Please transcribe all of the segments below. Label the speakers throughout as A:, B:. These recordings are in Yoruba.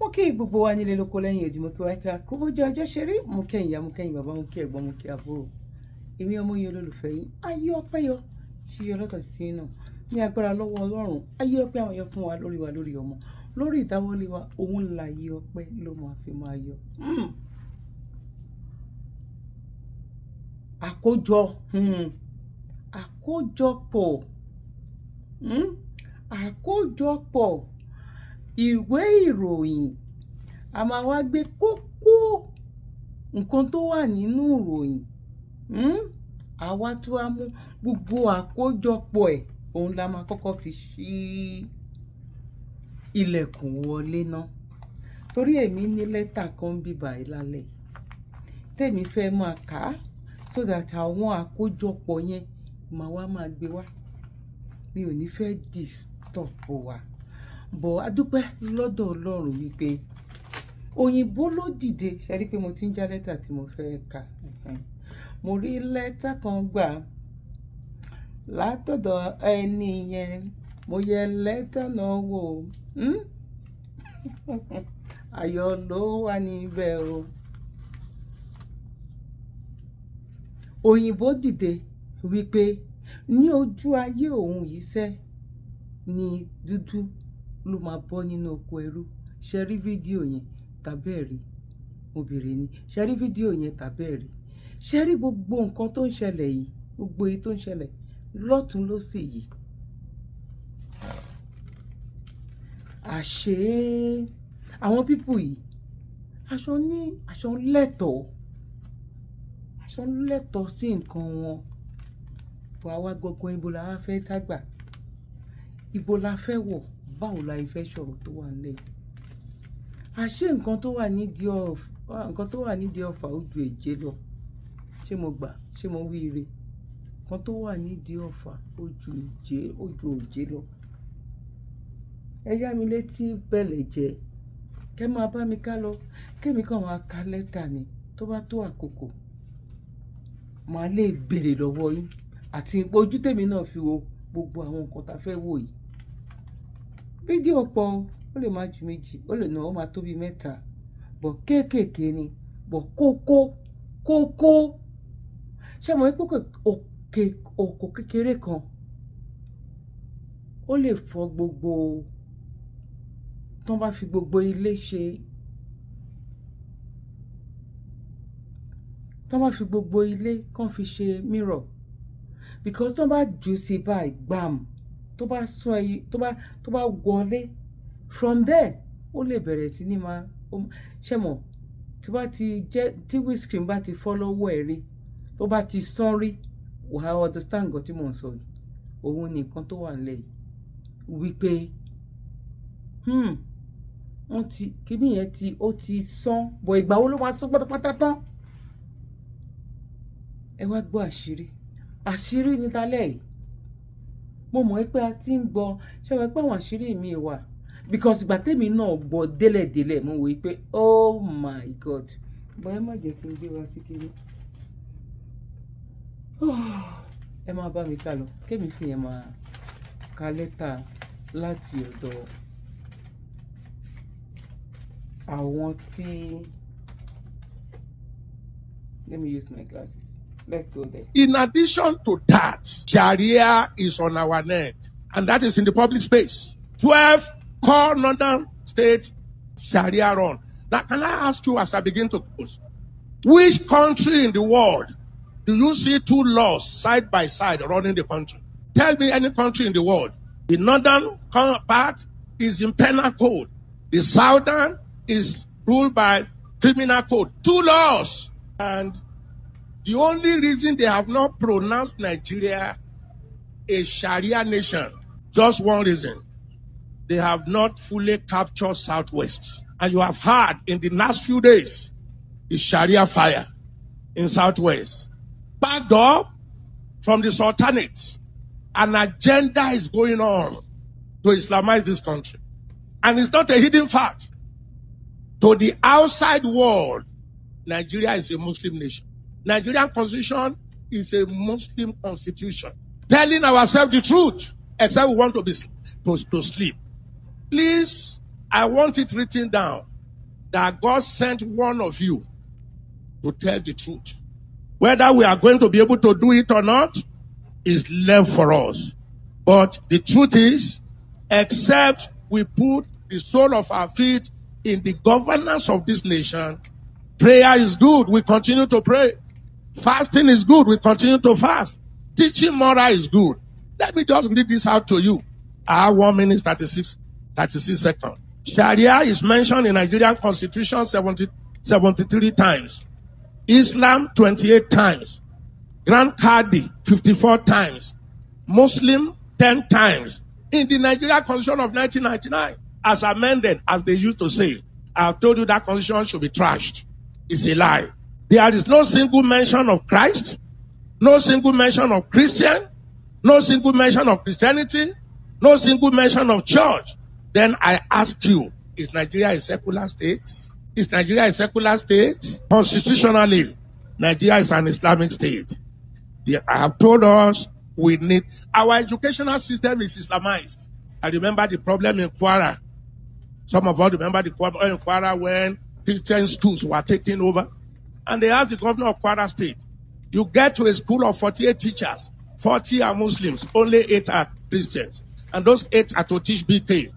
A: mo kí gbogbo wa nílé lóko lẹ́yìn èdè mo kí wá ká kó bójú ọjọ́ ṣe rí mo kẹ́yìn ìyá mo kẹ́yìn bàbá mo kí ẹ̀gbọ́n mo kí àbúrò èmi ọmọ yìí olólùfẹ́ yín ayé ọpẹ́ yọ ṣí yọ lọ́tọ̀ sí náà ní agbára lọ́wọ́ Ọlọ́run ayé ọpẹ́ àwọn yọ fún wa lórí ọmọ lórí ìdáwọ́lé wa òun là yí ọpẹ́ ló máa fi máa yọ. àkójọpọ̀ ìwé ìròyìn a máa wá gbé kókó nǹkan tó wà nínú ìròyìn àwa tó wá mú gbogbo àkójọpọ̀ ẹ̀ òun la máa kọ́kọ́ fi ṣí ilẹ̀kùn wọlé náà torí èmi ní lẹ́tà kan bíbà lálẹ́ tèmi fẹ́ máa kà á so that àwọn àkójọpọ̀ yẹn máa gbé wá mi ò ní fẹ́ disturb wa bọ̀ adúpẹ́ lọ́dọ̀ Ọlọ́run wípé òyìnbó ló dìde ṣe rí pé mo ti ń já lẹ́tà tí mo fẹ́ kà mo rí lẹ́tà kan gbà látọ̀dọ̀ ẹni yẹn mo yẹ lẹ́tà náà wò ayọ̀ ló wà níbẹ̀ o òyìnbó dìde wípé ní ojú ayé òun yìí sẹ́ ni dúdú ló máa bọ́ nínú oko ẹrú ṣe rí fídíò yẹn tàbí ẹ̀rí mo bèrè ni ṣe rí fídíò yẹn tàbí ẹ̀rí ṣe rí gbogbo nǹkan tó ń ṣẹlẹ̀ yìí gbogbo èyí tó ń ṣẹlẹ̀ lọ́tún lósì yìí àṣé àwọn pípù yìí aṣọ lẹ́tọ̀ọ́ sí nǹkan wọn bọ̀ àwa gbọ̀ngàn ibo la fẹ́ tágbà ibo la fẹ́ wọ̀ báwo la ìfẹ́ sọ̀rọ̀ tó wà nílẹ̀ àṣé nǹkan tó wà nídìí ọ̀fà ojú èjé lọ ṣé mo gbà ṣé mo wí ire nǹkan tó wà nídìí ọ̀fà ojú òjé lọ ẹ yá mi létí bẹ̀lẹ̀ jẹ́ kẹ́ máa bá mi ká lọ kémi kàn máa ka lẹ́tà ni tó bá tó àkókò màá lè béèrè lọ́wọ́ yín àti ojú tèmi náà fi wo gbogbo àwọn nǹkan tá a fẹ́ wò yìí fídíò pọ̀ ó lè má ju méjì ó lè ná ó máa tó bí mẹ́ta bọ̀ kéékèèké ni bọ̀ kókó ṣé mo pé òkò kékeré kan ó lè fọ́ gbogbo tán bá fi gbogbo ilé ṣe tán bá fi gbogbo ilé kán fi ṣe mirror because tán bá jù sí báyìí gbàm tó bá sọ èyí tó bá wọlé from there ó lè bẹ̀rẹ̀ sí ní máa ṣe mọ̀ tí windscreen bá ti fọ́ lọ́wọ́ ẹ̀ rí tó bá ti sán rí wàá understand nǹkan tí mò ń sọ yìí òun ni nǹkan tó wà nílẹ̀ yìí wípé wọ́n ti kíní yẹn ó ti sán bọ̀ ìgbà wo ló máa sán pátápátá tán ẹ wá gbọ́ àṣírí ní talẹ́ yìí mo mọ̀ pé a ti ń gbọ́ ṣé wọ́n pé àwọn àṣírí mi wà because ìgbà tèmi náà gbọ́ délẹ̀délẹ̀ mo wò pé oh my god bọ́ ẹ má jẹ́ kí n gbé wá sí kiri ẹ máa bá mi ká lọ kémi fi yẹn máa ka lẹ́tà láti ọ̀dọ̀ àwọn tí let me use my glasses. Let's go there.
B: In addition to that, Sharia is on our neck, and that is in the public space. 12 core northern states Sharia run. Now, can I ask you as I begin to close, which country in the world do you see two laws side by side running the country? Tell me any country in the world. The northern part is in penal code. The southern is ruled by criminal code. Two laws. And the only reason they have not pronounced Nigeria a Sharia nation, just one reason. They have not fully captured Southwest. And you have heard in the last few days, the Sharia fire in Southwest. Backed up from the Sultanate. An agenda is going on to Islamize this country. And it's not a hidden fact. To the outside world, Nigeria is a Muslim nation. Nigerian constitution is a Muslim constitution. Telling ourselves the truth, except we want to sleep. Please, I want it written down. that God sent one of you to tell the truth. Whether we are going to be able to do it or not is left for us. But the truth is, except we put the sole of our feet in the governance of this nation, prayer is good, we continue to pray. Fasting is good, we continue to fast. Teaching moral is good. Let me just read this out to you. I have 1 minute 36 seconds. Sharia is mentioned in Nigerian Constitution 73 times. Islam 28 times. Grand Qadi 54 times. Muslim 10 times. In the Nigerian Constitution of 1999, as amended, as they used to say, I have told you that constitution should be trashed. It's a lie. There is no single mention of Christ, no single mention of Christian, no single mention of Christianity, no single mention of church. Then I ask you, is Nigeria a secular state? Is Nigeria a secular state? Constitutionally, Nigeria is an Islamic state. I have told us we need, our educational system is Islamized. I remember the problem in Kwara. Some of us remember the problem in Kwara when Christian schools were taken over. And they asked the governor of Kwara State, you get to a school of 48 teachers, 40 are Muslims, only 8 are Christians. And those 8 are to teach BK.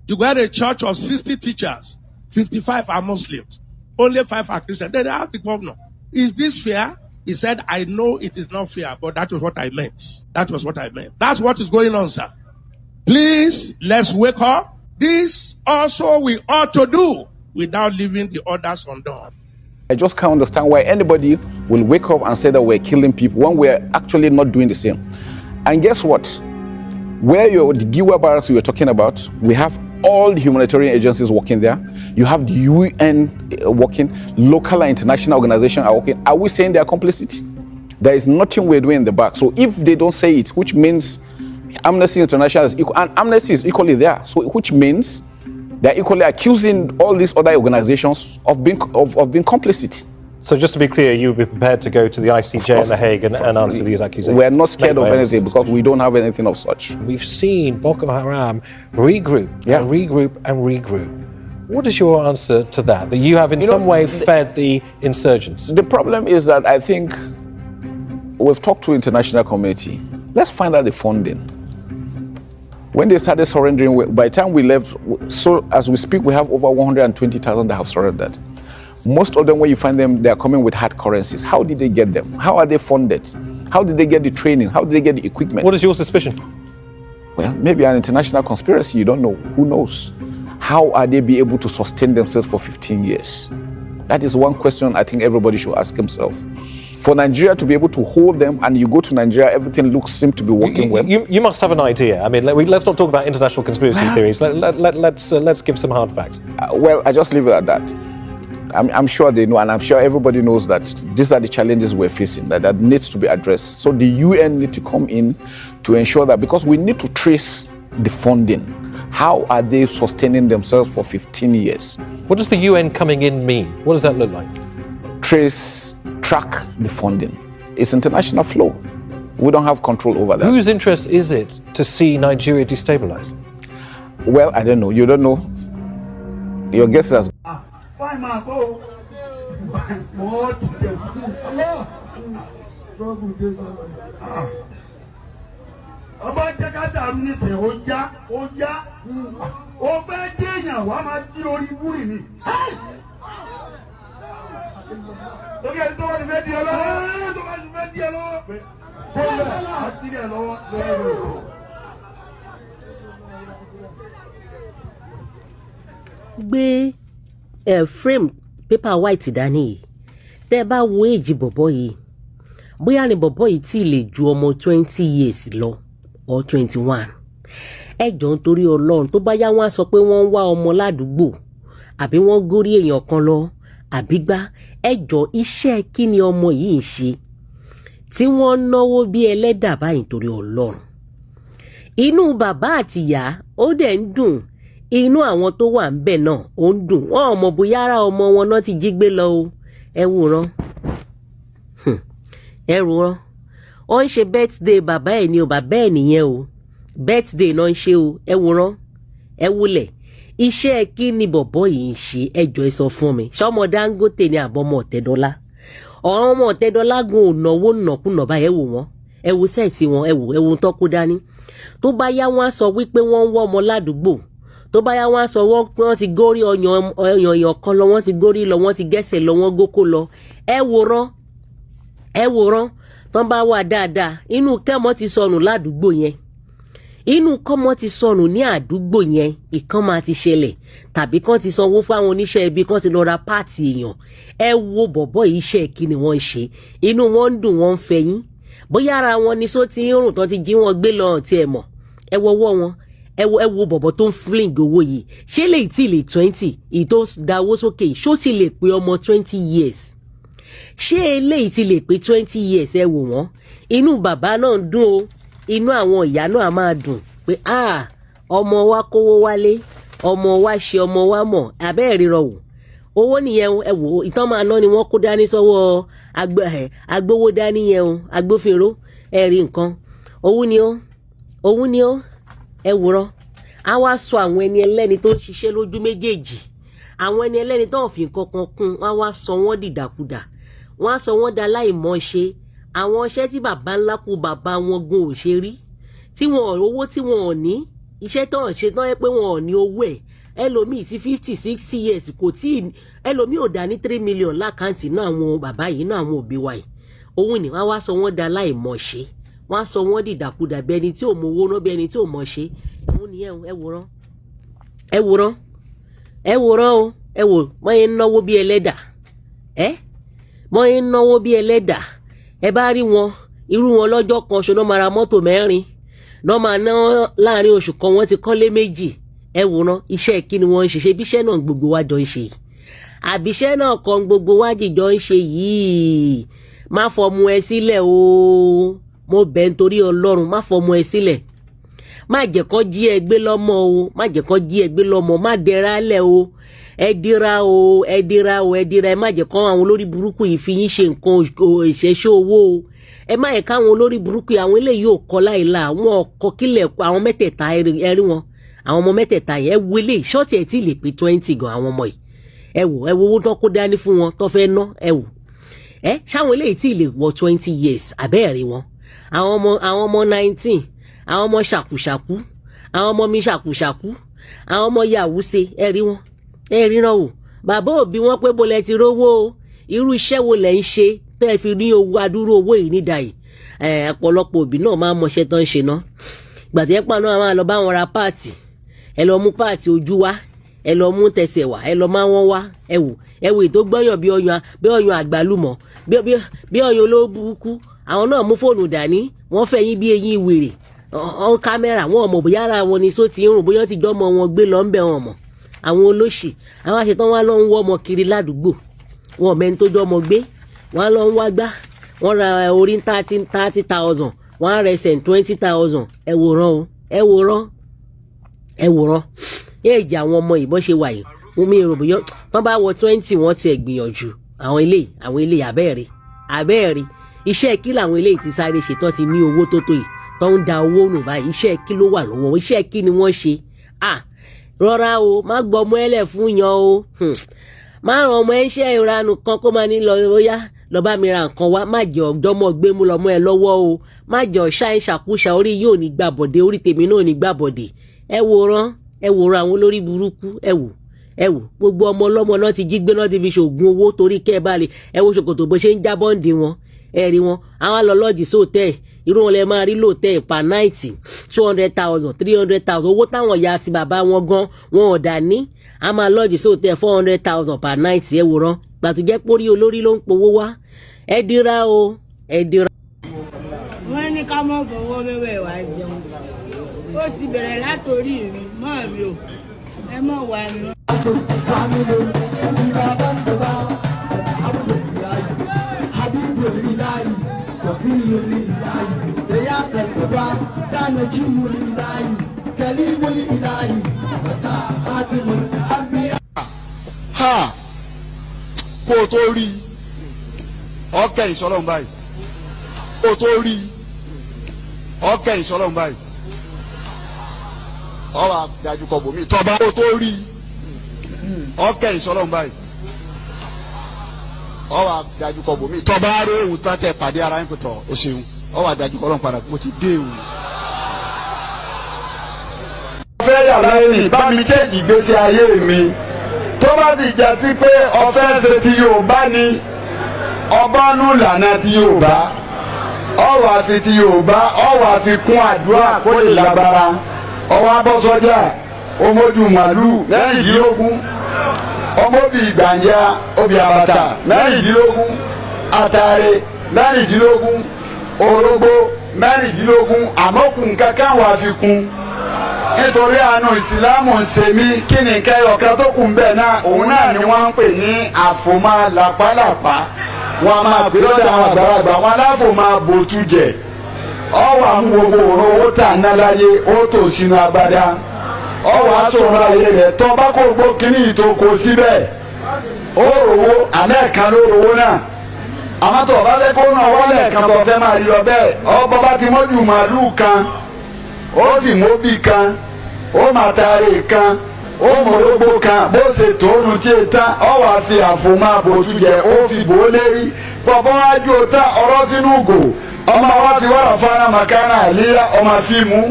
B: You got a church of 60 teachers, 55 are Muslims, only 5 are Christians. Then they asked the governor, is this fair? He said, I know it is not fair, but that was what I meant. That was what I meant. That's what is going on, sir. Please, let's wake up. This also we ought to do without leaving the others undone.
C: I just can't understand why anybody will wake up and say that we're killing people when we're actually not doing the same. And guess what? Where the Giwa barracks you were talking about, we have all the humanitarian agencies working there. You have the UN working, local and international organizations are working. Are we saying they are complicit? There is nothing we're doing in the back. So if they don't say it, which means Amnesty International is equal, and Amnesty is equally there. So which means they're equally accusing all these other organizations of being complicit.
D: So just to be clear, you would be prepared to go to the ICJ in The Hague and answer these accusations?
C: We're not scared of anything because we don't have anything of such.
D: We've seen Boko Haram regroup and regroup and regroup. What is your answer to that? That you have in some way fed the insurgents?
C: The problem is that I think we've talked to the international community. Let's find out the funding. When they started surrendering, by the time we left, so as we speak, we have over 120,000 that have surrendered. Most of them, when you find them, they are coming with hard currencies. How did they get them? How are they funded? How did they get the training? How did they get the equipment?
D: What is your suspicion?
C: Well, maybe an international conspiracy, you don't know. Who knows? How are they be able to sustain themselves for 15 years? That is one question I think everybody should ask himself. For Nigeria to be able to hold them, and you go to Nigeria, everything seems to be working well.
D: You must have an idea. I mean, let's not talk about international conspiracy theories. Let's give some hard facts.
C: Well, I just leave it at that. I'm sure they know, and I'm sure everybody knows that these are the challenges we're facing, that needs to be addressed. So the UN need to come in to ensure that, because we need to trace the funding. How are they sustaining themselves for 15 years?
D: What does the UN coming in mean? What does that look like?
C: Track the funding. It's international flow. We don't have control over that.
D: Whose interest is it to see Nigeria destabilized?
C: Well, I don't know. You don't know. Your guess is
E: gbé frame paper white dání yìí tẹ́ bá wo èjì bọ̀bọ̀ yìí bóyá ni bọ̀bọ̀ yìí tí lè ju ọmọ 20 years lọ or 21 ẹ jọ̀ọ́ nítorí Ọlọ́run tó bá yá wọ́n á sọ pé wọ́n ń wá ọmọ ládùúgbò àbí wọ́n górí èèyàn kan lọ àbí gbá ẹ jọ̀ọ́ iṣẹ́ kí ni ọmọ yìí ń ṣe tí wọ́n náwó bí ẹlẹ́dà báyìí nítorí Ọlọ́run inú bàbá àti ìyá ó dẹ̀ ń dùn inú àwọn tó wà ń bẹ̀ náà ó ń dùn wọn ò mọ̀ bóyá ara ọmọ wọn náà ti jí gbé lọ o ẹ wòran ó ń ṣe birthday bàbá ẹ̀ ni o bàbá ẹ̀ nìyẹn o birthday náà ń ṣe o ẹ wòran ẹ wulẹ̀ iṣẹ́ kí ni bọ̀bọ́ yìí ń ṣe ẹjọ́ ẹ sọ fún mi ṣọmọ Dangote ni àbọ̀mọ̀ Ọ̀tẹ́dọ́lá ọmọ Ọ̀tẹ́dọ́lá gun ònàwó nàkúnà báyìí ẹ wò wọ́n ẹ wo sẹ́ẹ̀tì wọn ẹ wo tó kó dání tó bá yá wọn á sọ wípé wọ́n ń wọ́ ọmọ ládùúgbò tó bá yá wọn á sọ wọ́n ti górí ọyàn kan lọ wọ́n ti górí lọ wọ́n ti gẹ́sẹ̀ lọ wọ́n gókó lọ ẹ wòran tán bá wà dáadáa inú kẹ́mọ́ ti sọnù ládùúgbò yẹn inú kọ́mọ́ ti sọnù ní àdúgbò yẹn ìkan máa ti ṣẹlẹ̀ tàbí kán ti sanwó fáwọn oníṣẹ́ ibi kán ti lọ ra páàtì èèyàn ẹ wo bọ̀bọ̀ yìí iṣẹ́ kí ni wọ́n ń ṣe inú wọn ń dùn wọ́n ń fẹyín bóyá ara wọn ni só ti ń rùn tán ti jí wọn gbé lọ tí ẹ mọ̀ ẹ wọ́wọ́ wọn ẹ wo bọ̀bọ̀ tó ń fling owó yìí ṣé lè tí lè 20 èyí tó dáwó sókè ṣó ti lè pé ọmọ 20 years ṣé eléyìí ti lè pé 20 years ẹ wò wọ́n inú bàbá náà ń dùn o inú àwọn ìyá náà máa dùn pé ọmọ wa kówó wálé ọmọ wa ṣe ọmọ wa mọ̀ abẹ́ẹ̀ ríran wò owó nìyẹn ẹ wò ìtàn máa ná ni wọ́n kó dání sọ́wọ́ agbówó dání yẹn o agbófinró ẹ rí nǹkan owó ni ó ẹ wòran á wá sọ àwọn ẹni ẹlẹ́ni tó ń ṣiṣẹ́ lójú méjèèjì àwọn ẹni ẹlẹ́ni tó ń fi nǹkan kan kún á wá sọ wọ́n dìdàkudà wọ́n á sọ wọ́n da láìmọ̀ ṣe àwọn iṣẹ́ tí bàbá ńlá kú bàbá wọn gan ò ṣe rí tí wọn owó tí wọn ò ní iṣẹ́ tó ń ṣe tán yẹ pé wọn ò ní owó ẹ̀ ẹlòmíì tí 50-60 years kò tí ẹlòmíì ò dá ní 3 million lákàntì náà àwọn bàbá yìí náà àwọn òbí wa yìí òun ni wọ́n wá sọ wọ́n da láìmọ̀ ṣe wọ́n á sọ wọ́n dìdàkudà bí ẹni tí ò mọ owó náà bí ẹni tí ò mọ̀ ṣe òun ni ẹ wòran o ẹ wò wọ́n yẹn náwó bí ẹlẹ́dà wọ́n yẹn náwó bí ẹlẹ́dà ẹ bá rí wọn irú wọn lọ́jọ́ kan ṣo náà máa ra mọ́tò 4 náà máa ná láàrin oṣù kan wọ́n ti kọ́lé 2 ẹ wòran iṣẹ́ kí ni wọ́n ń ṣe bíṣẹ́ náà gbogbo wa jọ ń ṣe yìí àbíṣẹ́ náà kan gbogbo wa jìjọ ń ṣe yìí má fọmọ ẹ sílẹ̀ o mo bẹ̀ nítorí Ọlọ́run má fọmọ ẹ sílẹ̀ má jẹ́ kó jí ẹ gbé lọ́mọ o má jẹ́ kó jí ẹ gbé lọ́mọ má dẹra lẹ̀ o ẹ dira ẹ má jẹ́ kó àwọn olórí burúkú yìí fi yín ṣe nǹkan ìṣẹ́ṣẹ́ owó o ẹ má yẹ káwọn olórí burúkú yìí àwọn eléyìí ò kọ́ láìla àwọn ọkọ̀ kílẹ̀ àwọn mẹ́tẹ̀ẹ̀ta ẹ rí wọn àwọn ọmọ mẹ́tẹ̀ẹ̀ta yìí ẹ wo eléyìí ṣọ́ọ̀tì ẹ̀ tí lè pé 20 gan àwọn ọmọ yìí ẹ wo owó tó kó dání fún wọn tó fẹ́ ná ẹ wò ṣáwọn eléyìí tí lè wọ 20 years àbẹ́ẹ̀rí wọn àwọn ọmọ 19 àwọn ọmọ ṣàkúṣàkú àwọn ọmọ mi ṣàkúṣàkú àwọn ọmọ yahoo ṣe ẹ rí wọn ẹ ríran wò bàbá òbí wọn pé bó lẹ ti rówó o irú iṣẹ́ wo lẹ ń ṣe tẹ́ ẹ fi ní owó adúrú owó yìí nídà yìí ọ̀pọ̀lọpọ̀ òbí náà máa mọṣẹ́ tán ṣe ná gbàtí ẹ pa náà máa lọ bá wọn ra páàtì ẹ lọ mú páàtì ojú wá ẹ lọ mú tẹsẹ̀ wá ẹ lọ máa wọ́n wá ẹ wò ètò gbọ́yàn bí ọyàn àgbálùmọ̀ bí ọyàn olóbùkú àwọn náà mú fóònù dání wọ́n fẹ́ yín bí eyín wèrè on kámẹ́rà wọn ò mọ̀ bóyá ara wọn ni só ti ń rùn bóyá ti jọ́mọ wọn gbé lọ ń bẹ̀ wọn mọ̀ àwọn olóṣì àwọn àṣetán wọn lọ ń wọ́ ọmọ kiri ládùúgbò wọn ò mẹ́ni tó jọ́mọ gbé wọn lọ ń wá gbá wọn ra orí 30,000 wọn á rẹsẹ̀ 20,000 ẹ wòran èèjì àwọn ọmọ ìbọn ṣe wà yìí wọn mi rò bóyá wọn bá wọ 20 wọn ti ẹ̀ gbìyànjú àwọn ilé àbẹ́ẹ̀rí iṣẹ́ kí làwọn ilé ti sáré ṣe tán ti ní owó tó yìí tó ń da owó nù báyìí iṣẹ́ kí ló wà lọ́wọ́ iṣẹ́ kí ni wọ́n ṣe rọra o má gbọ́ ọmọ ẹlẹ̀ fún yan o má ràn ọmọ ẹṣẹ́ ìranù kan kó máa ní lọ bóyá lọ bá mi ra nǹkan wá má jẹ́ ọ̀dọ́mọ gbé mú lọ́mọ ẹ lọ́wọ́ o má jẹ́ ọ̀ṣà ìṣàkúṣà orí yóò ní gbàbọ̀dé orí tèmi náà ní gbàbọ̀dé ẹ wòran àwọn olórí burúkú ẹ wò gbogbo ọmọ ọlọ́mọ náà ti jí gbé náà ti fi ṣoògùn owó torí kẹ́ ẹ bá lè ẹ wo ṣòkòtò bó ṣe ń já bọ́ǹdì wọn ẹ rí wọn àwọn alọ́lọ́jì sóòtẹ́ẹ̀ irú wọn lè máa rí lóòtẹ́ẹ̀ pa 90 200,000 300,000 owó táwọn ìyá àti bàbá wọn gan wọn ò dà ní a máa lọ́jì sóòtẹ́ẹ̀ 400,000 per night ẹ wòran gbàtújẹ́ pórí olórí ló ń powó wá ẹ dira o ẹ dira.
F: wọ́n ní ká mọ̀ fọwọ́ wẹ́wẹ́ wá jẹun ó ti bẹ̀rẹ̀ látòrí mi mọ́ mi o ẹ mọ̀ wá mi.
G: kó o tó rí ọkẹ́ ìsọlọ́run báyìí kó o tó rí ọkẹ́ ìsọlọ́run báyìí ọ wà dájú kọ bòmí tọba ó tó rí ọkẹ ìsọlọ́run báyìí ọ wà dájú kọ bòmí tọba rẹ ewu tán tẹ pàdé ara yín pẹ̀tọ̀ o ṣeun ọ wà dájú kọ lọ́n padà mo ti dé ewu.
H: ọ̀fẹ́ yàrá ẹni bá mi kéèkì ìgbésí ayé mi tó bá ti jà sí pé ọ̀fẹ́ ṣe ti Yorùbá ni ọbọ̀nù lànà ti Yorùbá ọwọ́ àfi ti Yorùbá ọwọ́ àfi kún àdúrà kó lè lágbára ọwọ́ abọ́sọ́jà ọmọdù màlúù mẹ́rìndínlógún ọmọbì gbàǹjà obì àbàtà mẹ́rìndínlógún àtàrẹ mẹ́rìndínlógún orógbó mẹ́rìndínlógún àmọ́kùn kankan wà fi kún nítorí àánú ìsìlámù ń ṣe mí kí ni kẹyọ̀kan tó kù ń bẹ̀ náà òun náà ni wọ́n ń pè ní àfòmá làpálàpá wọn a máa gbé lọ́dọ̀ àwọn àgbàlagbà wọn aláfòmá bòtú jẹ ọwọ́ àwọn gbogbo òrò owó tà ná láyé ó tò sínú agbádá ọwọ́ àtòrò ayé rẹ̀ tọ́ bá kó gbó kínní ìtòkò síbẹ̀ ó rówó àmẹ́ẹ̀kan ló rówó náà àmọ́ tó o bá fẹ́ kó náà wọlé ẹ̀kan tó fẹ́ máa rí ọ bẹ́ẹ̀ ọba bá ti mọ́jú màálùú kan ó sì móbì kan ó màtàrí kan ó mọ̀lógbó kan bó ṣe tóónù tí e tán ọ wà fi àfòmọ́ àbòtú jẹ ó fi bò ó lérí bọ̀bọ̀ wájú ó tán ọ̀rọ̀ sínú gò ọmọ wa fi wàrà fana makana àlíyá ọmọ fíìmù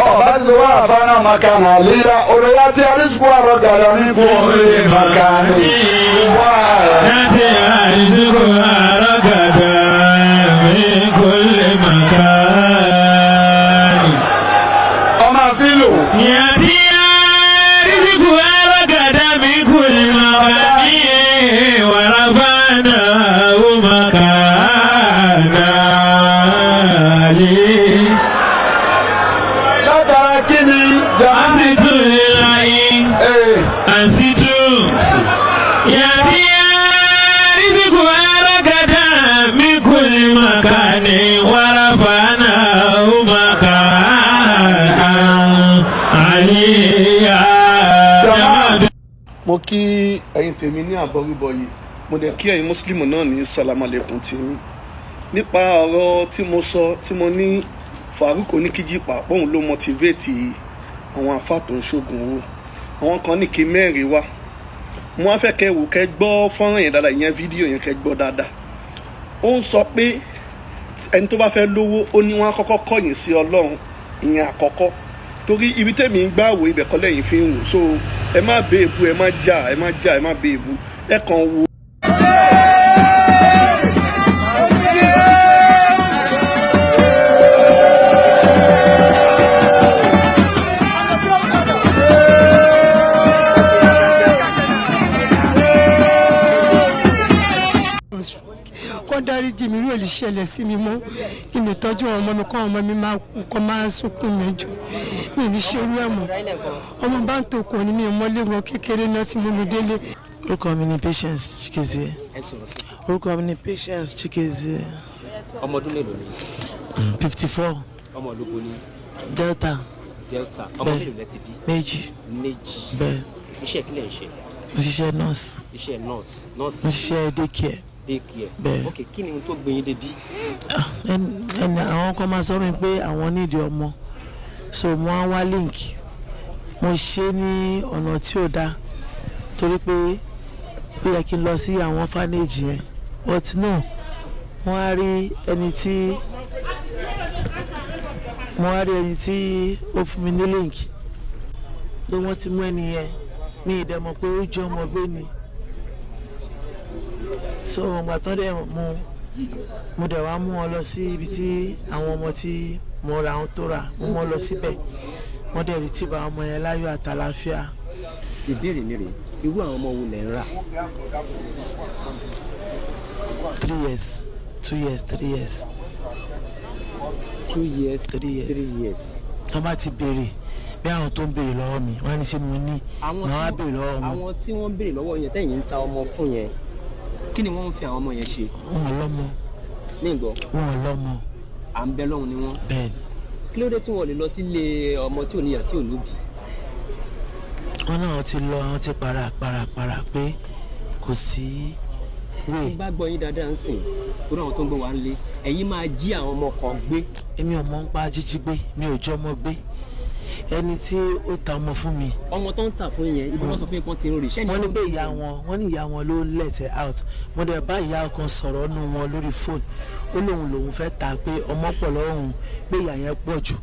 H: ọba ti fi wàrà fana makana àlíyá olóyà tí arísùkú àrọ gàdá ní kò lè makana wà.
I: láti arísùkú àrọ gàdá ní kò lè makana.
H: ọmọ fílò.
I: yàtí arísùkú àrọ gàdá ní kò lè makana wàrà fana ó makana.
H: látara kí ni.
I: asitu ilayi. asitu. yàtí arísùkú àrọ gàdá ní kò lè makana wàrà fana ó makana. aliya.
J: mo kí ẹ̀yin tèmi ní àbọ̀rúbọ̀ yìí mo dẹ̀ kí ẹ̀yin mùsùlùmí náà ní sàlámàlẹ́kùn tìyín nípa ọ̀rọ̀ tí mo sọ tí mo ní Farouk Oníkíjìpá òun ló motivate àwọn àfáà tó ń ṣoògùn owó àwọn kan ní kí mẹ́rin wá mo wá fẹ́ kẹ́ wò kẹ́ gbọ́ fọ́nrán yẹn dáadáa ìyẹn fídíò yẹn kẹ́ gbọ́ dáadáa ó ń sọ pé ẹni tó bá fẹ́ lówó ó ní wọ́n á kọ́kọ́ kọ̀yìn sí Ọlọ́run ìyẹn àkọ́kọ́ torí ibi tèmi ń gbà wò ibẹ̀ kọ́ lẹ́yìn fi ń wò so ẹ má bèèbù ẹ má jà ẹ má bèèbù ẹ kàn wò.
K: kó dáríjì mi rí ò lè ṣẹlẹ̀ sí mi mọ́ kí n lè tọ́jú àwọn ọmọ mi kó àwọn ọmọ mi máa kú kó máa sunkún mi jù mi ní ṣe irú ẹ̀ mọ́ ọmọ bá ń tòkò ní mi ìmọ̀lẹ́gàn kékeré náà sí mo lù délé.
L: orúkọ mi ni Patience Chikezie. orúkọ mi ni Patience Chikezie.
M: ọmọ ọdún mélòó ni.
L: 54.
M: ọmọ ológo ni.
L: Delta.
M: ọmọ mélòó lẹ ti bí.
L: méjì. bẹ́ẹ̀.
M: iṣẹ́ kí lẹ̀ ń ṣe.
L: mo ṣiṣẹ́ nurse.
M: iṣẹ́ nurse.
L: mo ṣiṣẹ́ daycare.
M: bẹ́ẹ̀. ok kí ni ohun tó gbé yín débi.
L: ẹni àwọn kan máa sọ mi pé àwọn nídìí ọmọ so mo á wá link mo ṣe ní ọ̀nà tí ò dáa torí pé ó yẹ kí n lọ sí àwọn orphanage yẹn but no wọ́n á rí ẹni tí ó fún mi ní link pé wọ́n ti mú ẹni yẹn ní ìdẹ́mọ̀ pé ó jẹ́ ọmọ gbé ni so ọgbà tán dẹ̀ mo dẹ̀ wá mú wọn lọ sí ibi tí àwọn ọmọ tí mo ra àwọn tó rà mo mọ́ lọ síbẹ̀ wọ́n dẹ̀ rí tí bá ọmọ yẹn láyọ̀ àtàlàáfíà.
M: ìbéèrè mi rèé irú àwọn ọmọ wo lẹ̀ ń rà.
L: 3 years 2 years 3 years.
M: 2 years
L: 3 years
M: 3 years.
L: tó bá ti béèrè bí àwọn tó ń béèrè lọ́wọ́ mi wọ́n á ní ṣe mo ní màá béèrè lọ́wọ́ wọn.
M: àwọn tí wọ́n ń béèrè lọ́wọ́ yẹn tẹ̀yìn ń ta ọmọ fún yẹn kí ni wọ́n ń fi àwọn ọmọ yẹn ṣe.
L: wọn ò lọ́mọ.
M: ní ìgbọ́.
L: wọn ò lọ́mọ.
M: à ń bẹ lọ́hùn ni wọ́n.
L: bẹ́ẹ̀.
M: kí ló dé tí wọ́n lè lọ sílé ọmọ tí ò níyà tí ò lóbì.
L: wọn náà ti lọ àwọn ti para pé kò sí wéè.
M: tí bá gbọ́ yín dáadáa ń sìn torí àwọn tó ń gbé wa ń lé ẹ̀yin máa jí àwọn ọmọ kan gbé.
L: èmi ò mọ̀ ń pa jíjí gbé mi ò jọmọ gbé ẹni tí ó ta ọmọ fún mi.
M: ọmọ tó ń tà fún yẹn ibi wọn sọ fún yín kan ti ń rí iṣẹ́ ni.
L: wọ́n ní pé ìyá wọn ló let her out. mo dẹ̀ bá ìyá kan sọ̀rọ̀ nù wọn lórí fóònù ó lòun fẹ́ ta pé ọmọ pọ̀ lọ́rùn pé ìyá yẹn pọ̀ jù.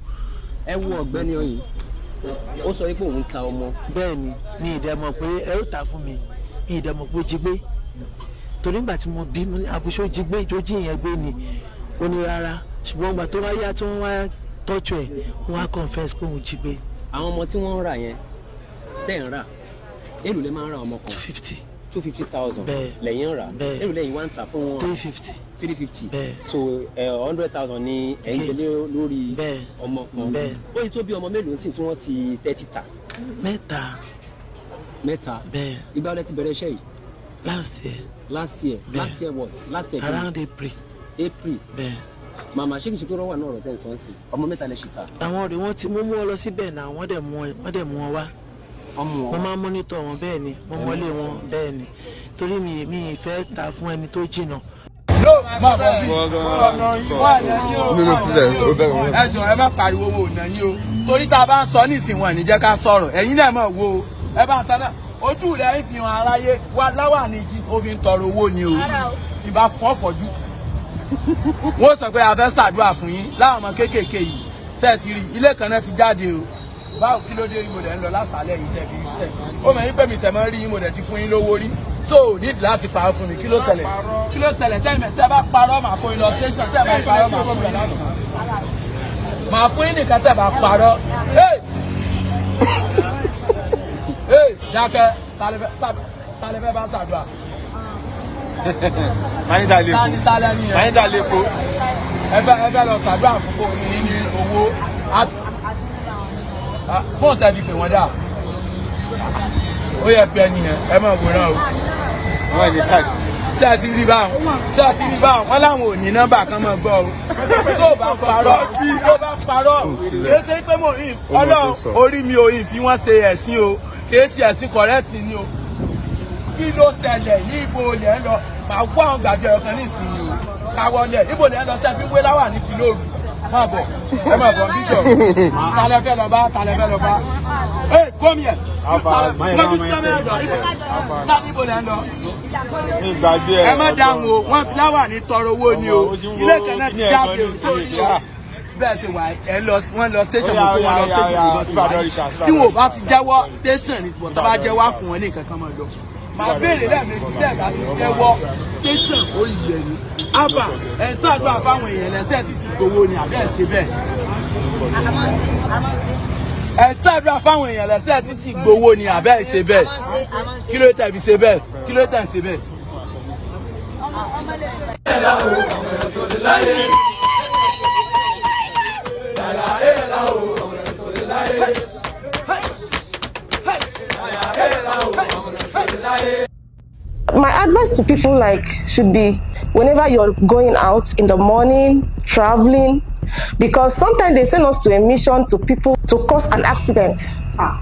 M: ẹ wo ọ̀gbẹ́ni ọyìn ó sọ pé òun ta ọmọ.
L: bẹ́ẹ̀ ni mi ìdẹ́mọ̀ pé ẹ ó ta fún mi mi ìdẹ́mọ̀ pé ó jí gbé torí ìgbà tí mo bí àbúṣe ó jí gbé ìjójì yẹn gbé ni ó ní rárá ṣùgbọ́n ìgbà tó wá yá tí wọ́n wá tọ́jú ẹ̀ wọ́n wá confess pé òun jí gbé.
M: àwọn ọmọ tí wọ́n ń rà yẹn tẹ́ ń rà èlò lè máa ń ra ọmọ kan. 250,000 lẹ́yìn ń rà èlò lẹ́yìn wá ń tà fún wọn. 350 so 100,000 ní ẹ̀yìn jẹ lórí ọmọ kan. ó yìí tó bí ọmọ mélòó sì tí wọ́n ti tẹ́tí tà. mẹ́ta ìgbà wọlé ti bẹ̀rẹ̀ iṣẹ́ yìí.
L: last year
M: what last year
L: around April.
M: màmá ṣé kìí ṣe pé wọ́n wà náà ọ̀rọ̀ tẹ́ ń sọ sí ọmọ mẹ́ta lè ṣì ta.
L: àwọn ọ̀rẹ́ wọn ti mú ọ lọ síbẹ̀ náà wọ́n dẹ̀ mú wọn wá. mo máa ń mọ́nítọ̀ wọn bẹ́ẹ̀ ni mo mọ́lé wọn bẹ́ẹ̀ ni torí mi fẹ́ ta fún ẹni tó jìnnà.
H: ẹ jọ̀ọ́ ẹ má pariwo wo ọ̀nà yín o torí tá a bá ń sọ nísìnyí wọn ní jẹ́ ká sọ̀rọ̀ ẹ̀yin náà mọ̀ wo ẹ bá ń tán náà ojú rẹ̀ ń fi hàn aráyé wa láwà ní igi òfin tọrọ owó ni o ìbá fọ́fọ́jú wọ́n sọ pé a fẹ́ ṣàdúrà fún yín láwọn ọmọ kéékèèké yìí sẹ́ẹ̀tì rí ilé kan náà ti jáde o báwo kí ló dé mo dẹ̀ ń lọ lásàálẹ̀ yìí tẹ̀ fi tẹ̀ ó mọ̀ yín pé mi tẹ̀ mọ́ rí yín mo dẹ̀ ti fún yín lówó rí so nídìí láti parọ́ fún mi kí ló ṣẹlẹ̀ tẹ́ bá parọ́ màá fún yín lọ station tẹ́ bá parọ́ màá fún yín lánàá màá fún yín nìkan tẹ́ bá parọ́ dákẹ́ talẹ́fẹ́ bá ṣàdúrà.
N: máyídà lè po.
H: ẹ lọ ṣàdúrà fún kò ní owó fóònù tẹ́bi pé wọ́n dà ó yẹ pé ẹni yẹn ẹ máa wòran o.
N: wọ́n ní káàdì.
H: ṣé ẹ ti rí báwọn wọ́n láwọn ò ní nọ́mbà kan máa gbọ́ o. tó bá parọ́ kì í ṣe pé mo rí ọlọ́run orí mi ò yìn fi wọ́n ṣe ẹ̀sìn o kì í ṣe ẹ̀sìn kọ̀rẹ́ẹ̀tì ni o. kí ló ṣẹlẹ̀ ní ibo lẹ̀ ń lọ màá wá àwọn gbàgbé ọkàn ní ìsinyìí o káwọlẹ̀ ibo lẹ̀ ń lọ tẹ́ fi wé láwà ní kìlóòrù máa bọ̀ ẹ máa bọ̀ bíjọ talẹ́fẹ́ lọ bá ẹ gómi ẹ̀ níbo lẹ̀ ń lọ ẹ má dáhùn o wọ́n fi láwà ní tọrọ owó ni o ilé kan náà ti jáde o sórí o bẹ́ẹ̀ ṣe wà wọ́n lọ station gbogbo wọn lọ station tí wọn ò bá ti jẹ́wọ́ station ni tó bá jẹ́wọ́ fún wọn ní nǹkan kan máa lọ màá béèrè lẹ́ẹ̀mejì tẹ́ẹ̀ bá ti jẹ́wọ́ station ó yẹ ni ábà ẹ̀ ń ṣàdúrà fáwọn èèyàn lẹ́sẹ̀ títí gbowó ni àbẹ́ ẹ̀ ṣe bẹ́ẹ̀ ẹ̀ ń ṣàdúrà fáwọn èèyàn lẹ́sẹ̀ títí gbowó ni àbẹ́ ẹ̀ ṣe bẹ́ẹ̀ kí ló tẹ̀ fi ṣe bẹ́ẹ̀ kí ló tẹ̀ ṣe bẹ́ẹ̀.
O: My advice to people should be whenever you're going out in the morning, traveling, because sometimes they send us to a mission to people to cause an accident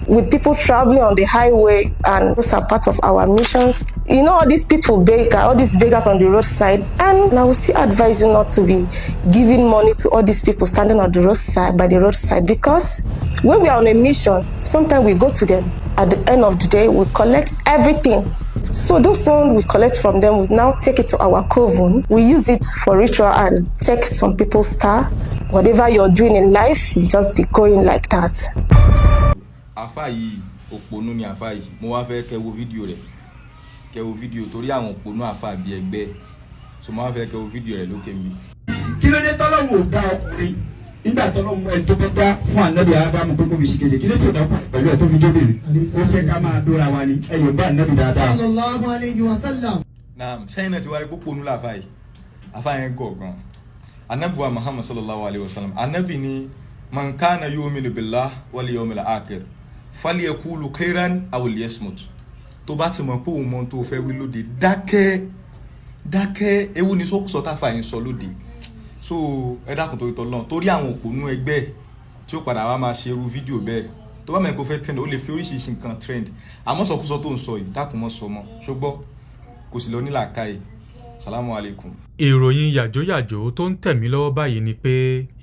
O: with people traveling on the highway, and those are part of our missions. You know, all these beggars on the roadside, and I will still advise you not to be giving money to all these people standing on the roadside, by the roadside, because when we are on a mission, sometimes we go to them. At the end of the day, we collect everything. So those ones we collect from them, we now take it to our coven. We use it for ritual and take some people's star. Whatever you're doing in life, you just be going like that.
P: Àfáà yìí òpònú ni àfáà yìí. Mo wá fẹ́ kẹ́ wo fídíò rẹ̀. Kẹ́ wo fídíò torí àwọn òpònú àfáà bí ẹgbẹ́. So mo wá fẹ́ kẹ́ wo fídíò rẹ̀ lókè mi.
Q: Kí ló dé tọ́lọ́wọ́ ò dá ọkùnrin nígbà tọ́lọ́wọ́ ẹ̀ tó bá dá fún ànábì Ádámù pé kó fi ṣìkejì kí ló tó dá pẹ̀lú ẹ̀ tó fi jóbìrì. Ó fẹ́ ká máa dóra wa ni ẹ̀yọ̀ bá ànábì dáadáa.
R: Sallallahu alayhi wa sallam.
P: Naam, sẹ́yìn náà ti wá rí pópónú láàfáà yìí. Àfáà yẹn gọ̀ gan. Ànábì wa Muhammad sallallahu alayhi wa sallam. Ànábì ni man kana yu'minu billahi wal yawmil akhir falyaqulu khairan aw liyasmut. Tó bá ti mọ̀ pé òun mọ̀ tó fẹ́ wí lóde dákẹ́ ewu ni sọ táfà yín sọ lóde. So ẹ dákun torí tọ́lọ́run torí àwọn òpònú ẹgbẹ́ tí ó padà wá máa ṣe irú fídíò bẹ́ẹ̀ tó bá mọ̀ kó fẹ́ trend ó lè fi oríṣiríṣi nǹkan trend àmọ́ sọkúsọ tó ń sọ yìí dákun mọ́ sọ mọ́ ṣùgbọ́n kò sì lọ nílàákàyè. Salamu alaikum.
S: ìròyìn yàjóyàjó tó ń tẹ̀mí lọ́wọ́ báyìí ni pé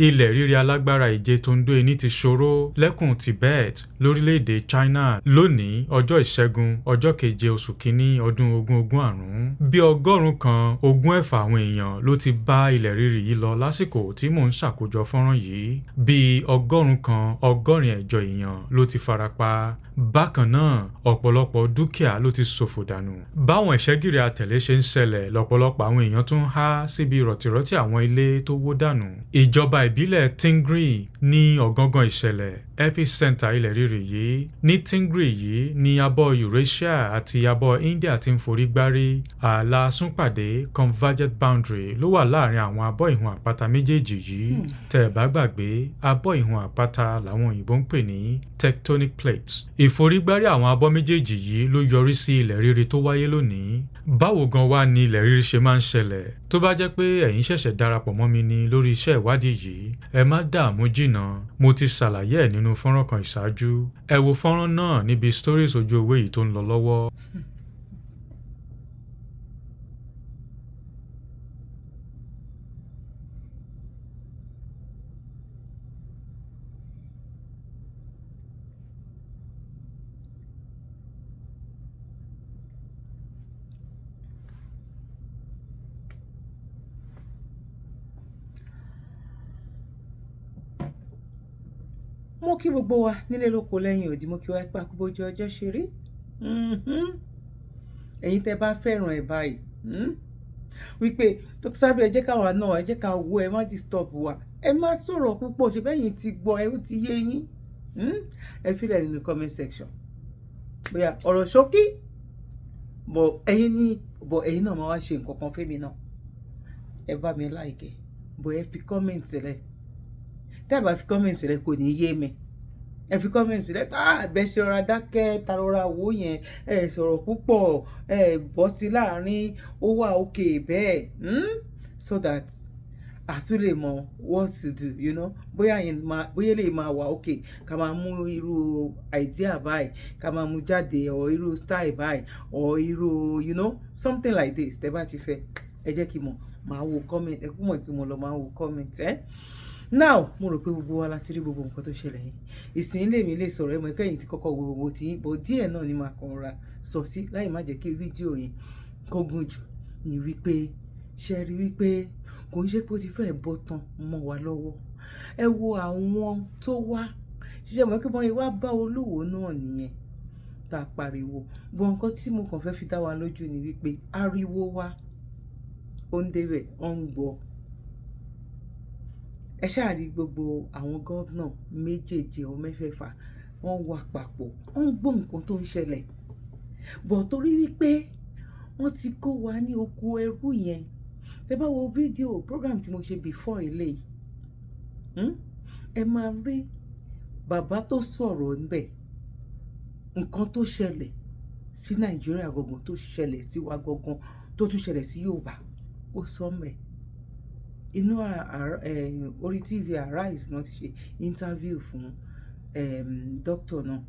S: ilẹ̀ rírì alágbára ìje Tondo Eni ti ṣòro lẹ́kùn Tibet lórílẹ̀‐èdè China lónìí ọjọ́ ìṣẹ́gun ọjọ́ keje oṣù kínní ọdún 2025. bí 1,000 àwọn èèyàn ló ti bá ilẹ̀ rírì yìí lọ lásìkò tí mò ń ṣàkójọ fọ́nrán yìí bí 1,000 èèyàn ló ti farapa. bákan náà ọ̀pọ̀lọpọ̀ dúkìá ló ti ṣòfò dànù. báwọn ìṣẹ́gìrì àtẹ̀lé ṣe ń ṣẹlẹ̀ lọ́pọ̀lọpọ̀ àwọn èèyàn tún há síbi rọ̀tìrọ̀tì àwọn ilé tó wó dànù. ìjọba ìbílẹ̀ Tingri ní ọ̀gángán ìṣẹ̀lẹ̀ epicenter ilẹ̀ rírì yìí. ní Tingri yìí ni abọ́ Eurasia àti abọ́ India ti ń forí gbárí. ààlà súnpàdé convergent boundary ló wà láàrin àwọn abọ́ ìhun àpáta méjèèjì yìí. tẹ́ ẹ bá gbàgbé abọ́ ìhun àpáta làwọn òyìnbó ń pè ní tectonic plates. ìforígbárí àwọn abọ́ méjèèjì yìí ló yọrí sí ilẹ̀ rírì tó wáyé lónìí. báwo gan wá ni ilẹ̀ rírì ṣe máa ń ṣẹlẹ̀? tó bá jẹ́ pé ẹ̀yin ṣẹ̀ṣẹ̀ darapọ̀ mọ́ mi ni lórí iṣẹ́ ìwádìí yìí, ẹ má dààmú jìnnà, mo ti ṣàlàyé ẹ̀ nínú fọ́nrán kan ìṣáájú. ẹ wo fọ́nrán náà níbi stories ojú ewé yìí tó ń lọ lọ́wọ́.
A: mo kí gbogbo wa nílé lóko lẹ́yìn òdì, mo kí wa pé àkúbójú ọjọ́ ṣe rí. ẹ̀yin tẹ́ bá fẹ́ràn ẹ̀ báyìí wípé Dr. Sabby ẹ jẹ́ káwa náà ẹ jẹ́ ká wo, ẹ má disturb wa, ẹ má sọ̀rọ̀ púpọ̀, ṣe bẹ́yìn ti gbọ́ ẹ ó ti yé yín. ẹ fílẹ̀ nínú comment section bóyá ọ̀rọ̀ ṣókí bọ̀ ẹ̀yin náà máa wá ṣe nǹkan kan fẹ́mi náà. ẹ bá mi like bọ̀ ẹ fi comment sílẹ̀. tẹ́ ẹ bá fi comment sílẹ̀ kò ní yé mi. ẹ fi comment sílẹ̀ bẹ́ẹ̀ ṣe rọra dákẹ́ ta rọra wò yẹn, ẹ sọ̀rọ̀ púpọ̀, ẹ bọ́ sí láàrin, ó wà òkè bẹ́ẹ̀ so that a tún lè mọ what to do, you know. bóyá lè máa wà òkè ká máa mú irú idea báyìí ká máa mú jáde, or irú style báyìí, or irú, you know, something like this. tẹ́ bá ti fẹ́ ẹ jẹ́ kí n mọ̀, máa wo comment, ẹ kú mọ̀ pé mo lọ máa wo comment. Now mo rò pé gbogbo wa láti rí gbogbo nǹkan tó ṣẹlẹ̀ yìí. ìsìn lèmi lè sọ̀rọ̀ ẹ mọ̀ kẹ́yìn tí kọ́kọ́ wo gbogbo tí yín, bọ̀ díẹ̀ náà ni màá kàn ra sọ sí láì má jẹ́ kí fídíò yẹn kó gùn jù. ní wípé ṣe rí wípé kò ń ṣe pé ó ti fẹ́ bọ́ tán mọ́ wa lọ́wọ́. ẹ wo àwọn tó wá ṣiṣẹ́ mọ̀ kí wọ́n wá bá olówó náà nìyẹn tá a pariwo. bọ̀ nǹkan tí mo kàn fẹ́ fi dá wa lójú ni wípé ariwo wa ó ń débẹ̀ ó ń gbọ́. ẹ ṣáà rí gbogbo àwọn gómìnà méjèèjì ọ mẹ́fẹ̀ẹ̀fà wọ́n wà papọ̀, wọ́n ń gbọ́ nǹkan tó ń ṣẹlẹ̀. bọ̀ torí wípé wọ́n ti kó wa ní oko ẹrú yẹn. tẹ́ bá wo fídíò program tí mo ṣe before eléyìí, ẹ máa rí bàbá tó sọ̀rọ̀ ńbẹ̀, nǹkan tó ṣẹlẹ̀ sí Nàìjíríà gangan, tó ṣẹlẹ̀ sí wa gangan, tó tún ṣẹlẹ̀ sí Yorùbá, ó sọ mẹ́. inú orí TV Arise náà ti ṣe interview fún doctor náà,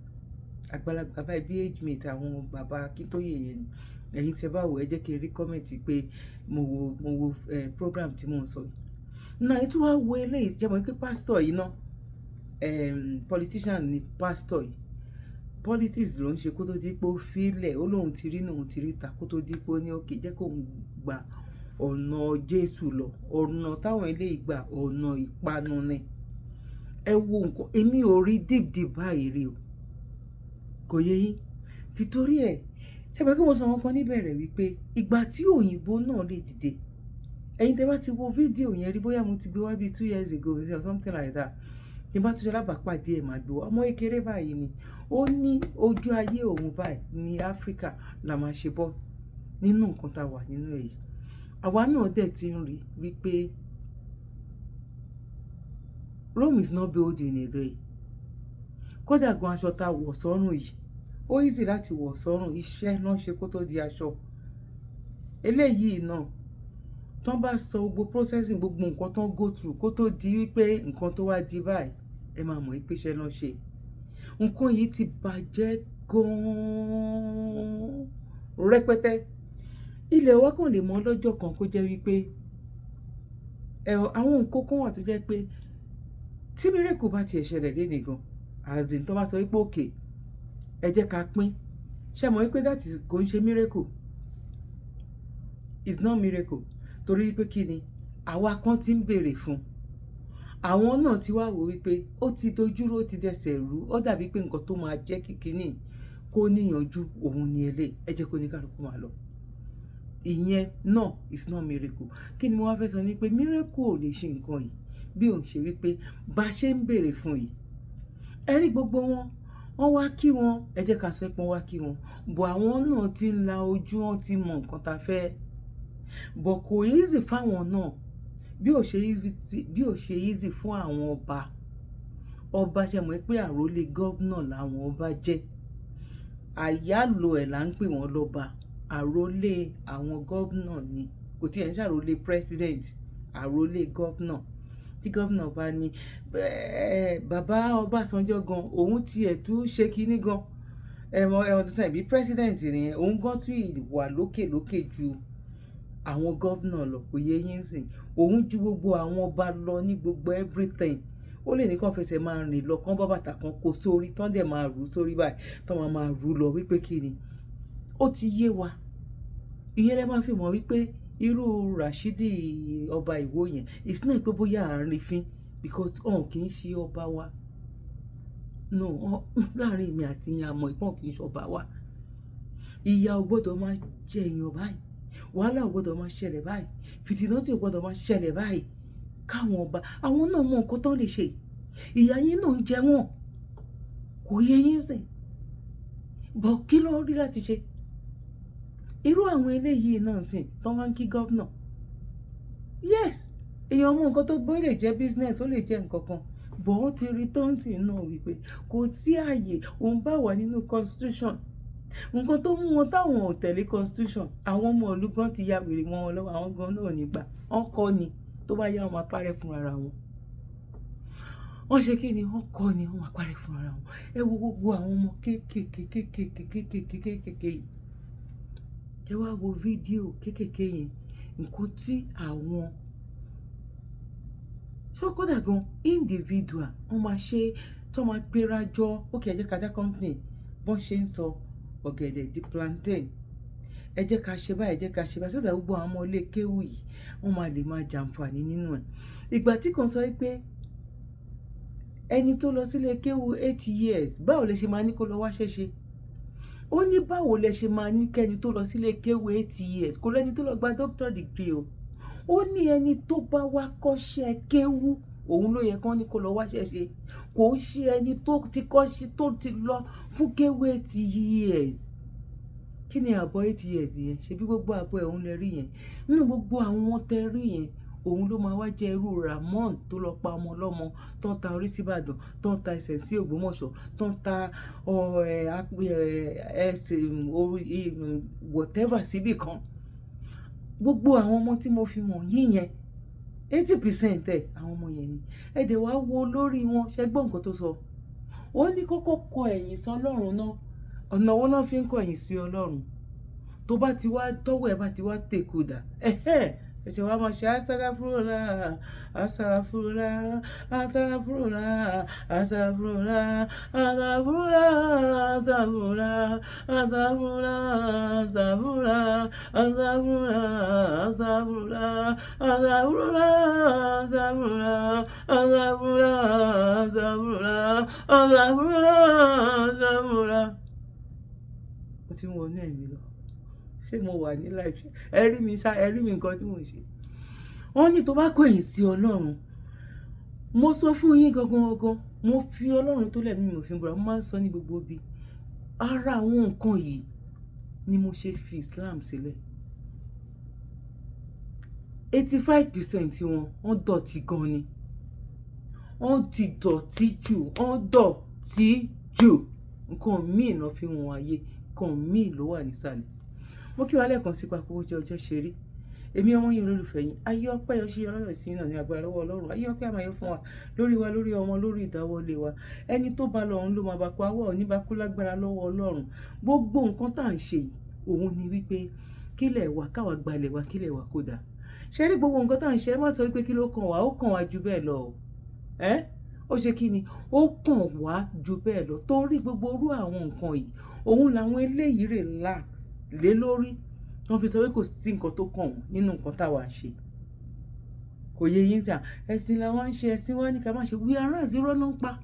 A: àgbàlagbà báyìí bí age mate àwọn bàbá Akíntóyè yẹn ni. ẹ̀yin tẹ́ bá wò ẹ jẹ́ kí n rí comment pé mo wo program tí mò ń sọ yìí. náà ètò wa wo eléyìí jẹ́ mọ́ pé pásítọ̀ yìí náà politician ni pásítọ̀ yìí. politics ló ń ṣe kó tó di pé ó fílẹ̀, ó lóun ti rí náà ti rí ta kó tó di pé ó ní òkè jẹ́ kóun gba ọ̀nà Jésù lọ. ọ̀nà táwọn eléyìí gbà ọ̀nà ìpanu ni. ẹ wo nǹkan, èmi ò rí dìbdìb báyìí rí o, kò yé yín. títorí ẹ̀ ṣe pé kí mo sọ wọn kan níbẹ̀rẹ̀ wípé ìgbà tí òyìnbó náà lè dìde, ẹ̀yin tẹ́ bá ti wo fídíò yẹn rí, bóyá mo ti gbé wá bíi 2 years ago or something like that, kí n bá tún ṣe alábàápàdé ẹ̀ máa gbé wá. ọmọ kékeré báyìí ni ó ní ojú ayé òun báyìí ní Áfíríkà la máa ṣe bọ́ nínú nǹkan tá a wà nínú ẹ̀ yìí. àwa náà dẹ̀ ti ń rí wípé Rome is not built in a day. kódà gan aṣọ tá a wọ̀ sọ́rùn yìí ó easy láti wọ̀ sọ́rùn, iṣẹ́ náà ṣe kó tó di aṣọ. eléyìí náà tán bá sọ gbogbo processing gbogbo nǹkan tán go through kó tó di wípé nǹkan tó wá di báyìí, ẹ máa mọ̀ pé iṣẹ́ náà ṣe. nǹkan yìí ti bàjẹ́ gan-an rẹpẹtẹ. ilẹ̀ wa kàn lè mọ́ lọ́jọ́ kan kó jẹ́ wípé àwọn nǹkan kan wà tó jẹ́ pé tí miracle bá tiẹ̀ ṣẹlẹ̀ lénìí gan àdìn tó bá sọ wípé òkè ẹ jẹ́ ká pín ṣe mọ̀ wípé that is kò ń ṣe miracle, it's not miracle torí pé kí ni àwa kan ti ń béèrè fún àwọn náà ti wá wò wípé ó ti dojúrú ó ti dẹsẹ̀ rú ó dàbí pé nǹkan tó máa jẹ́ kíkiní kó níyànjú òun ni eléyìí ẹ jẹ́ kó ní kálukú máa lọ ìyẹn náà it's not miracle. Kí ni mo wá fẹ́ sọ ni pé miracle ò lè ṣe nǹkan yìí bí òun ṣe wípé bá ṣe ń béèrè fún yìí ẹ rí gbogbo wọ́n wá kí wọn ẹ jẹ́ ká sọ pé wọ́n wá kí wọn bọ̀ àwọn náà ti ń la ojú wọn ti mọ nǹkan tá a fẹ́ bọ̀ kò easy fáwọn náà bí ò ṣe easy fún àwọn ọba ṣe mọ̀ pé àrólé gọ́vnà làwọn ọba jẹ́ àyálò ẹ̀ là ń pè wọ́n lọ́ba àrólé àwọn gọ́vnà ni kò tí ẹ̀ ń ṣàrólé president àrólé gọ́vnà tí gọ́vnà bá ní bàbá Ọbásanjọ́ gan òun tiẹ̀ tún ṣe kinní gan ẹ̀wọ̀n tí bí president nìyẹn òun gan tún wà lókè ju àwọn gọ́vnà lọ kò yẹ yín sìn òun ju gbogbo àwọn ọba lọ ní gbogbo everything ó lè ní kàn fẹsẹ̀ máa rìn lọ kán bá bàtà kan kó sórí tán dẹ̀ máa rú sórí báyìí tán máa rú lọ wípé kí ni ó ti yé wa ìyẹn lẹ máa fi mọ̀ wípé irú Rashidi ọba Ìwó yẹn it's not pé bóyá àárín fín because kì í ṣe ọba wa no láàrin mi àti ìyẹn àmọ́ ìpọ́n kì í ṣe ọba wa ìyà ò gbọ́dọ̀ máa jẹ èèyàn báyìí wàhálà ò gbọ́dọ̀ máa ṣẹlẹ̀ báyìí fìtínátì ò gbọ́dọ̀ máa ṣẹlẹ̀ báyìí káwọn ọba àwọn náà mọ nǹkan tó lè ṣe ìyà yín náà ń jẹ wọn kò yẹ yín sìn bọ̀ kí ló rí láti ṣe irú àwọn eléyìí náà sìn tó wá ń kí gọ́vnà yes èèyàn mọ nǹkan tó bọ́ lè jẹ́ business ó lè jẹ́ nǹkan kan bọ̀ ó ti rí tóńtì náà wípé kò sí ààyè òun bá wà nínú constitution nǹkan tó mú wọn táwọn ò tẹ̀lé constitution àwọn ọmọ ìlú gan ti ya wèrè wọn lọ́wọ́ àwọn gan náà nígbà wọn kọ́ ni tó bá yá wọn máa parẹ́ fún ara wọn wọ́n ṣe kí ni wọ́n kọ́ ni wọ́n máa parẹ́ fún ara wọn ẹ wo gbogbo àwọn ọmọ kéékèèké yìí ẹ wá wo fídíò kéékèèké yẹn nǹkan tí àwọn ṣọ́kọ́dà gan individual wọ́n máa ṣe tó máa gbéra jọ ókè ẹ jẹ́ ká dá company bọ́n ṣe ń sọ ọ̀gẹ̀dẹ̀ di plantain ẹ jẹ́ ká ṣe báyìí ẹ jẹ́ ká ṣe báyìí sọ́dà gbogbo àwọn ọmọ ilé kéwù yìí wọ́n máa lè máa jàǹfààní nínú ẹ̀ ìgbà tí kan sọ pé ẹni tó lọ sílé kéwù 8 years báwo lẹ ṣe máa ní kó lọ wá ṣẹ́ṣe ó ní báwo lẹ ṣe máa ní kẹ́ni tó lọ sílé kéwù 8 years kò lẹ́ni tó lọ gba doctor degree o ó ní ẹni tó bá wá kọ́ṣẹ́ kéwù òun ló yẹ kán ní kó lọ wá ṣẹ́ṣe kò ṣe ẹni tó ti kọ́ṣẹ́ tó ti lọ fún kéwù 8 years kí ni àbọ̀ 8 years yẹn ṣebí gbogbo àbọ̀ ẹ̀ òun lè rí yẹn nínú gbogbo àwọn tẹ rí yẹn òun ló máa wá jẹ irú Ramon tó lọ pa ọmọ ọlọ́mọ tó ń ta orí síbàdàn tó ń ta ẹsẹ̀ sí Ògbómọ̀ṣọ́ tó ń ta ẹsẹ̀ orí whatever síbì kan gbogbo àwọn ọmọ tí mo fi wọ̀nyí yẹn 80% ẹ̀ àwọn ọmọ yẹn ni ẹ̀dẹ̀ wá wo lórí wọn ṣe gbọ́ nǹkan tó sọ ó ní kọ́kọ́ kọ ẹ̀yìn sí Ọlọ́run náà ọ̀nà wọn náà fi ń kọ ẹ̀yìn sí Ọlọ́run tó bá ti wá tọ́wọ́ ẹ̀ bá ti wá tèkúdà ẹ̀ṣẹ̀ wa máa ṣe asáráfúrólà asáráfúrólà asáráfúrólà asáráfúrólà asáráfúrólà asáráfúrólà asáráfúrólà asáráfúrólà asáráfúrólà asáráfúrólà asáráfúrólà asáráfúrólà asáráfúrólà asáráfúrólà asáráfúrólà mo ti ń wọnú ẹ̀mí lọ ṣé mo wà ní life ẹ rí mi nǹkan tí mo ṣe wọ́n ní tó bá kọ̀yìn sí Ọlọ́run mo sọ fún yín gangan mo fi Ọlọ́run tó lẹ̀mí mi ò fi búra mo máa ń sọ ní gbogbo bí ara àwọn nǹkan yìí ni mo ṣe fi Islam sílẹ̀ 85% wọ́n dọ̀tí gan ni wọ́n ti dọ̀tí jù nǹkan míì náà fi wọn ayé nǹkan míì ló wà nísàlẹ̀ mo kí wa lẹ́ẹ̀kan sí papọ̀ jẹ́ ọjọ́ ṣe rí èmi ọmọ yẹn olólùfẹ́ yín ayé ọpẹ́ yọ sí ọlọ́yọ̀ sí náà ní agbára lọ́wọ́ Ọlọ́run ayé ọpẹ́ àmàyẹ fún wa lórí ọmọ lórí ìdáwọ́lé wa ẹni tó bá lọ òun ló máa bá kó awọ́ òní bá kó lágbára lọ́wọ́ Ọlọ́run gbogbo nǹkan tá à ń ṣe òun ni wípé kílẹ̀ wà káwa gbalẹ̀ wa kílẹ̀ wà kódà ṣé rí gbogbo nǹkan tá à ń ṣe ẹ má sọ pé kí ló kàn wá ó kàn wá ju bẹ́ẹ̀ lọ ó ṣe kí ni ó kàn wá ju bẹ́ẹ̀ lọ torí gbogbo orú àwọn nǹkan yìí òun làwọn eléyìí relax lé lórí wọ́n fi sọ pé kò sí nǹkan tó kàn wọ́n nínú nǹkan táwa ń ṣe kò yẹ yín sà ẹ̀sìn làwọn ń ṣe ẹ̀sìn wọn ní ká má ṣe wí ara zero ló ń pa.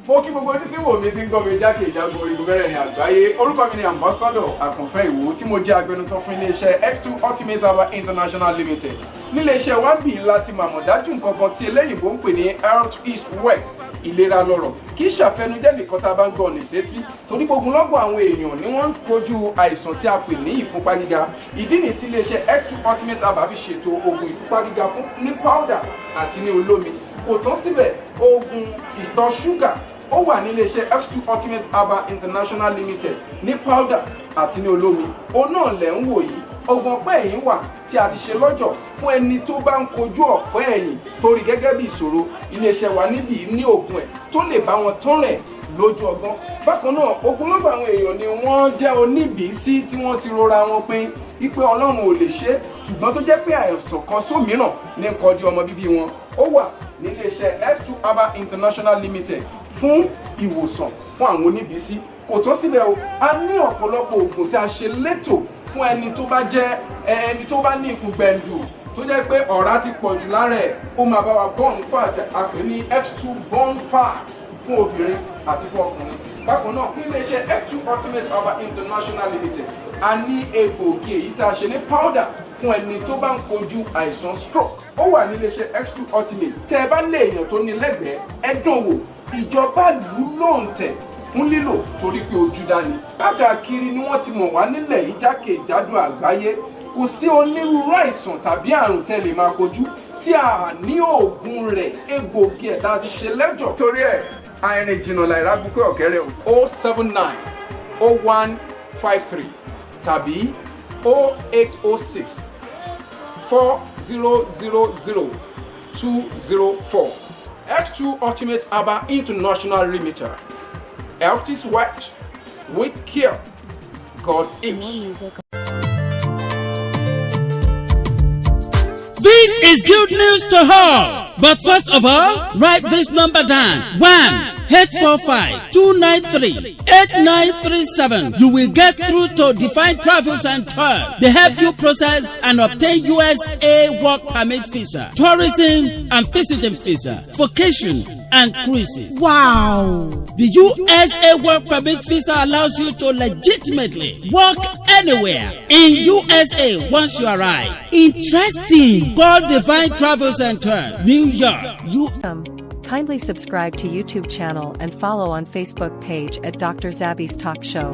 T: mo kí gbogbo ojú tí wò mí ti ń gbọ́ mi jákèjádò orígun mẹ́rẹ̀ẹ̀rin àgbáyé orúkọ mi ni ambassador àkànfẹ́ ìwò tí mo jẹ́ agbẹnusọ fún iléeṣẹ́ X2 Ultimate Herbal International Limited níléeṣẹ́ wa bì láti màmọ̀ dájú nǹkan kan tí eléyìnbó ń pè ní health is wealth ìlera lọ́rọ̀ kì í ṣàfẹnujẹ́ nìkan tá a bá ń gbọ́ ọ̀nì sétí torí gbogbo lọ́gbọ̀ àwọn èèyàn ni wọ́n ń kojú àìsàn tí a pè ní ìfúnpá gíga ìdí nìyí tí iléeṣẹ́ X2 Ultimate Herbal fi ṣètò oògùn ìfúnpá gíga fún ní powder àti ní olómi kò tán síbẹ̀ oògùn ìtọ̀ ṣúgà ó wà ní iléeṣẹ́ X2 Ultimate Herbal International Limited ní powder àti ní olómi òun náà lẹ̀ ń wò yìí oògùn ọ̀pẹ́ ẹ̀yìn wà tí a ti ṣe lọ́jọ̀ fún ẹni tó bá ń kojú ọ̀pẹ́ ẹ̀yìn torí gẹ́gẹ́ bí ìṣòro iléeṣẹ́ wa níbí ní oògùn ẹ̀ tó lè bá wọn tán rẹ̀ lójú ọgbọ́n bákan náà ogunlọ́gọ̀ àwọn èèyàn ni wọ́n jẹ́ oníbìísí tí wọ́n ti rora wọn pín wípé Ọlọ́run ò lè ṣe ṣùgbọ́n tó jẹ́ pé àìsàn kan sómìíràn ní nǹkan di ọmọ bíbí wọn ó wà ní iléeṣẹ́ X2 Herbal International Limited fún ìwòsàn fún àwọn oníbìísí kò tó síbẹ̀ o a ní ọ̀pọ̀lọpọ̀ oògùn tí a ṣe létò fún ẹni tó bá jẹ́ ẹni tó bá ní ikùn gbẹ̀ndù tó jẹ́ pé ọ̀rá ti pọ̀ jù lára ẹ̀ ó máa bá wa burn fat àpè ní X2 burn fat fún obìnrin àti fún ọkùnrin bákan náà ní iléeṣẹ́ X2 Ultimate Herbal International Limited a ní egbòogi èyí tá a ṣe ní powder fún ẹni tó bá ń kojú àìsàn stroke ó wà ní iléeṣẹ́ X2 Ultimate tẹ́ ẹ bá lé èèyàn tó ní lẹ́gbẹ̀ẹ́ ẹ dán wò ìjọba lù lóǹtẹ̀ fún lílò torí pé ojú dání. káàkiri ni wọ́n ti mọ̀ wá nílẹ̀ yìí jákèjádò àgbáyé kò sí onírúurú àìsàn tàbí àrùn tẹ́ lè máa kojú tí a ní oògùn rẹ̀ egbòogi ẹ̀ tá a ti ṣe lẹ́jọ̀. torí ẹ̀ àìrìn jìnnà láìra gbúgbẹ́ ọ̀kẹ́rẹ́ o 079 0153 tàbí 0806 4000 204. X2 Ultimate Herbal International Limited. Health is wealth. With care, God is.
U: This is good news to all. But first of all, write this number down. 1-845-293-8937. You will get through to Define Travels and Tour. They help you process and obtain USA work permit visa, tourism and visiting visa, vacation and cruises. Wow! The USA work permit visa allows you to legitimately work anywhere in USA once you arrive. Interesting. Call Divine Travel Center, New York.
V: Kindly subscribe to YouTube channel and follow on Facebook page at Dr. Zabby's Talk Show.